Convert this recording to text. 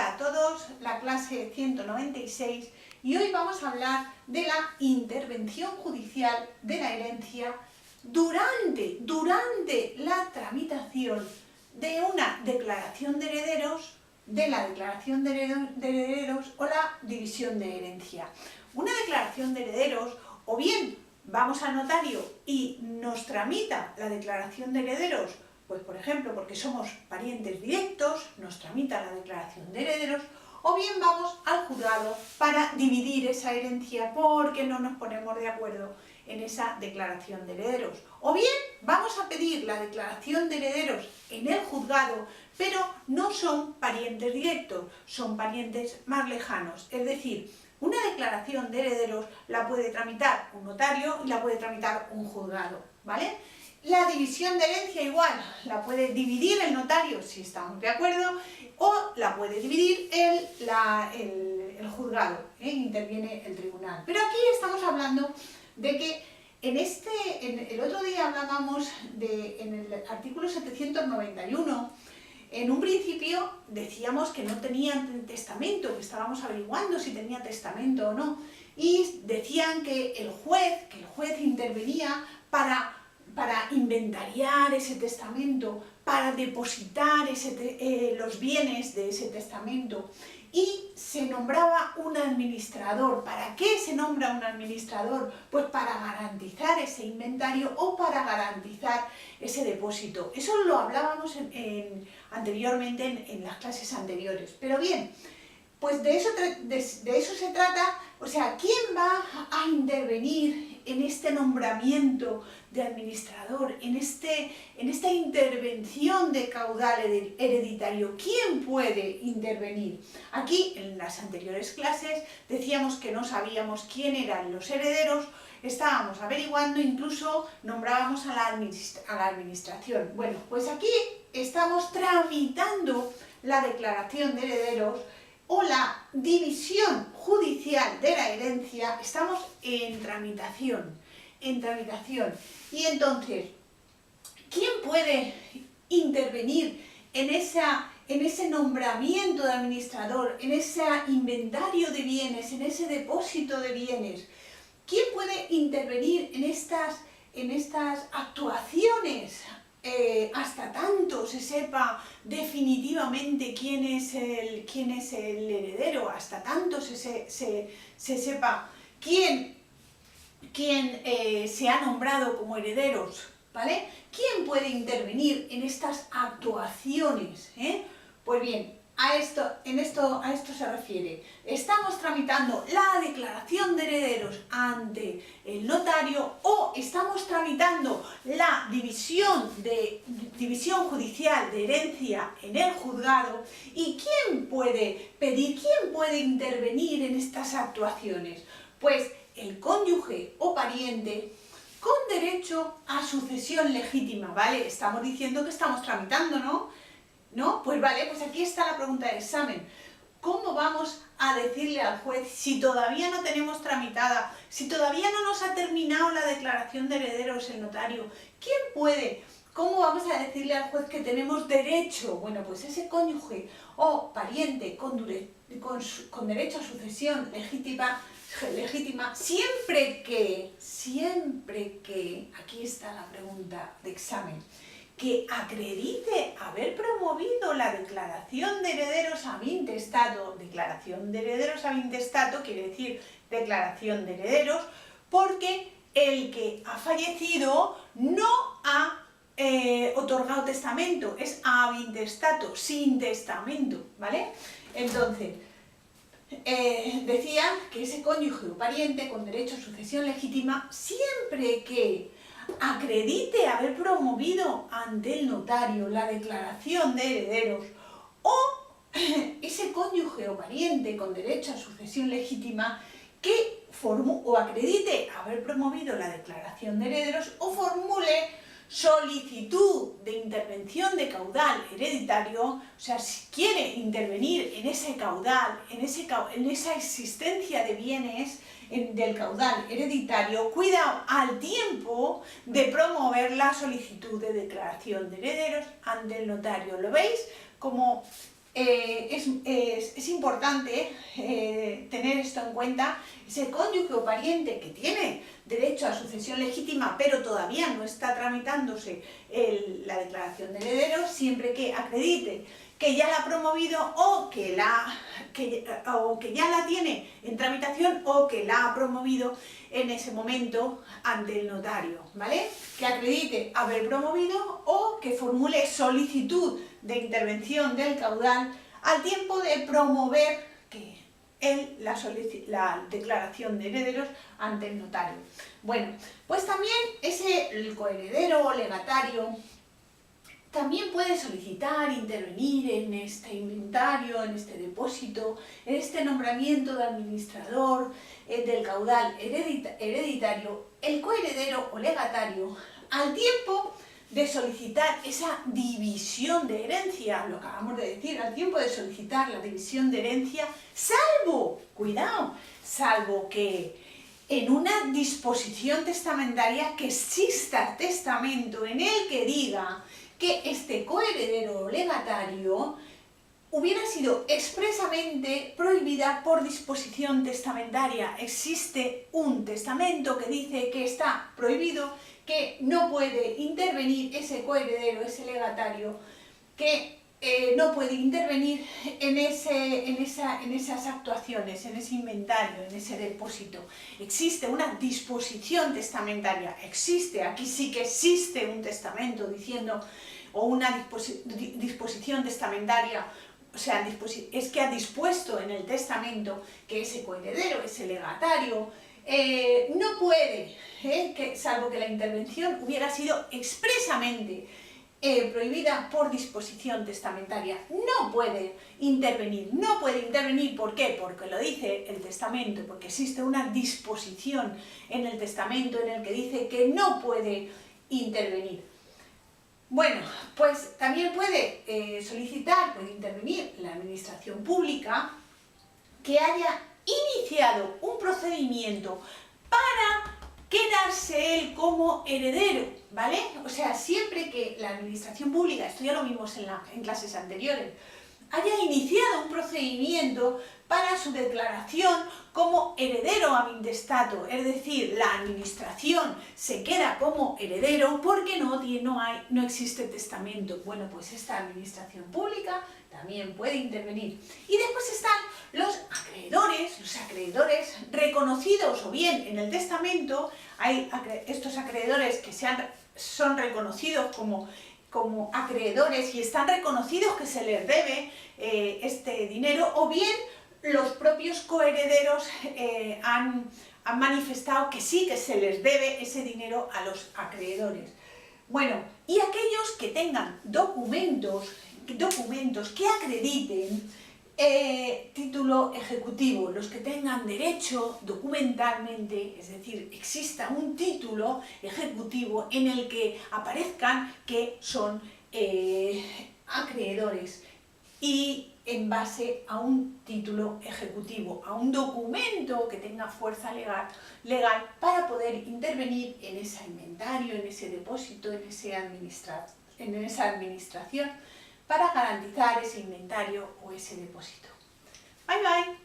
Hola a todos, la clase 196 y hoy vamos a hablar de la intervención judicial de la herencia durante la tramitación de una declaración de herederos, de la declaración de herederos o la división de herencia. Una declaración de herederos, o bien vamos al notario y nos tramita la declaración de herederos, pues por ejemplo porque somos parientes directos, nos tramita la declaración de herederos, o bien vamos al juzgado para dividir esa herencia porque no nos ponemos de acuerdo en esa declaración de herederos. O bien vamos a pedir la declaración de herederos en el juzgado, pero no son parientes directos, son parientes más lejanos. Es decir, una declaración de herederos la puede tramitar un notario y la puede tramitar un juzgado, ¿vale? La división de herencia igual, la puede dividir el notario si estamos de acuerdo, o la puede dividir el juzgado, interviene el tribunal. Pero aquí estamos hablando de que el otro día hablábamos en el artículo 791, en un principio decíamos que no tenían testamento, que estábamos averiguando si tenía testamento o no, y decían que el juez intervenía para inventariar ese testamento, para depositar los bienes de ese testamento, y se nombraba un administrador. ¿Para qué se nombra un administrador? Pues para garantizar ese inventario o para garantizar ese depósito. Eso lo hablábamos anteriormente en las clases anteriores. Pero bien, pues de eso se trata. O sea, ¿quién va a intervenir en este nombramiento de administrador, en esta intervención de caudal hereditario? ¿Quién puede intervenir? Aquí, en las anteriores clases, decíamos que no sabíamos quién eran los herederos, estábamos averiguando, incluso nombrábamos a la administración. Bueno, pues aquí estamos tramitando la declaración de herederos o la división judicial de la herencia. Estamos en tramitación. Y entonces, ¿quién puede intervenir en ese nombramiento de administrador, en ese inventario de bienes, en ese depósito de bienes? ¿Quién puede intervenir en estas actuaciones hasta tanto se sepa definitivamente quién es el heredero, hasta tanto se sepa quién se ha nombrado como herederos, ¿vale? ¿Quién puede intervenir en estas actuaciones? Pues bien, a esto se refiere. Estamos tramitando la declaración de herederos ante el notario, o estamos tramitando la división judicial de herencia en el juzgado. ¿Y quién puede pedir, quién puede intervenir en estas actuaciones? Pues el cónyuge o pariente con derecho a sucesión legítima, ¿vale? Estamos diciendo que estamos tramitando, ¿no? Pues vale, pues aquí está la pregunta de examen. ¿Cómo vamos a decirle al juez si todavía no tenemos tramitada, si todavía no nos ha terminado la declaración de herederos el notario? ¿Quién puede? ¿Cómo vamos a decirle al juez que tenemos derecho? Bueno, pues ese cónyuge o pariente con derecho a sucesión legítima, siempre que, aquí está la pregunta de examen, que acredite haber promovido la declaración de herederos ab intestato. Declaración de herederos ab intestato quiere decir declaración de herederos porque el que ha fallecido no ha otorgado testamento, es ab intestato, sin testamento, ¿vale? Entonces, decía que ese cónyuge o pariente con derecho a sucesión legítima, siempre que acredite haber promovido ante el notario la declaración de herederos, o ese cónyuge o pariente con derecho a sucesión legítima que acredite haber promovido la declaración de herederos o formule solicitud de intervención de caudal hereditario. O sea, si quiere intervenir en ese caudal, en esa existencia de bienes del caudal hereditario, cuidado, al tiempo de promover la solicitud de declaración de herederos ante el notario. ¿Lo veis? Como es importante tener esto en cuenta. Ese cónyuge o pariente que tiene derecho a sucesión legítima, pero todavía no está tramitándose la declaración de herederos, siempre que acredite que ya la ha promovido o que ya la tiene en tramitación o que la ha promovido en ese momento ante el notario, ¿vale? Que acredite haber promovido o que formule solicitud de intervención del caudal al tiempo de promover la declaración de herederos ante el notario. Bueno, pues también el coheredero o legatario también puede solicitar intervenir en este inventario, en este depósito, en este nombramiento de administrador del caudal hereditario, el coheredero o legatario, al tiempo de solicitar esa división de herencia, lo acabamos de decir, al tiempo de solicitar la división de herencia, salvo, cuidado, salvo que en una disposición testamentaria que exista testamento en el que diga que este coheredero o legatario hubiera sido expresamente prohibida por disposición testamentaria. Existe un testamento que dice que está prohibido, que no puede intervenir ese coheredero, ese legatario, que no puede intervenir en esas actuaciones, en ese inventario, en ese depósito. Existe una disposición testamentaria, aquí sí que existe un testamento diciendo, o una disposición testamentaria, o sea, es que ha dispuesto en el testamento que ese coheredero, ese legatario, no puede, salvo que la intervención hubiera sido expresamente prohibida por disposición testamentaria, no puede intervenir. No puede intervenir, ¿por qué? Porque lo dice el testamento, porque existe una disposición en el testamento en el que dice que no puede intervenir. Bueno, pues también puede puede intervenir la administración pública que haya iniciado un procedimiento para quedarse él como heredero, ¿vale? O sea, siempre que la administración pública, esto ya lo vimos en clases anteriores, haya iniciado un procedimiento para su declaración como heredero ab intestato, es decir, la administración se queda como heredero porque no existe testamento. Bueno, pues esta administración pública también puede intervenir. Y después están los acreedores reconocidos o bien en el testamento. Hay estos acreedores que son reconocidos como acreedores y están reconocidos que se les debe este dinero, o bien los propios coherederos han manifestado que sí que se les debe ese dinero a los acreedores. Bueno, y aquellos que tengan documentos que acrediten título ejecutivo, los que tengan derecho documentalmente, es decir, exista un título ejecutivo en el que aparezcan que son acreedores y en base a un título ejecutivo, a un documento que tenga fuerza legal para poder intervenir en ese inventario, en ese depósito, en esa administración, para garantizar ese inventario o ese depósito. Bye bye.